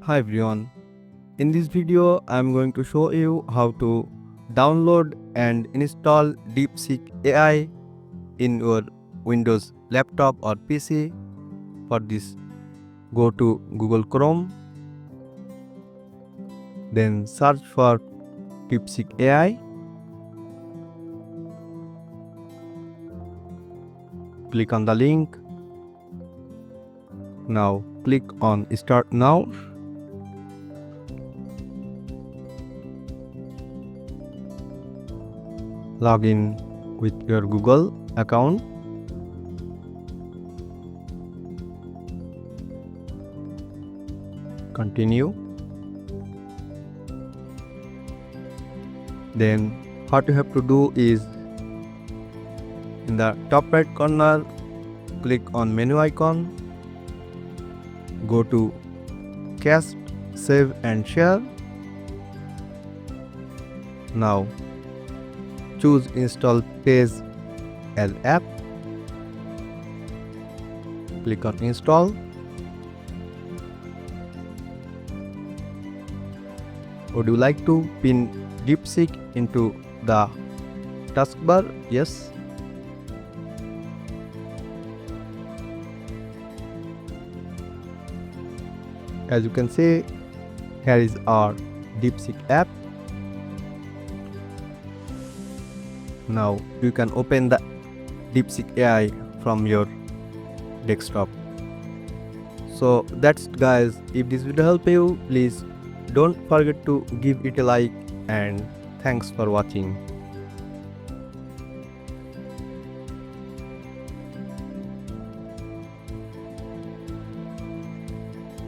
Hi everyone, in this video I am going to show you how to download and install DeepSeek-ai in your Windows laptop or PC. For this, go to Google Chrome, then search for DeepSeek-ai, click on the link. Now click on Start Now. Log in with your Google account. Continue. Then what you have to do is, in the top right corner, click on menu icon, go to Cast, Save and Share. Now choose Install Page as App. Click on Install. Would you like to pin DeepSeek into the taskbar? Yes. As you can see, here is our DeepSeek app. Now you can open the Deepseek-ai from your desktop. So that's it guys. If this video helped you, please don't forget to give it a like, and thanks for watching.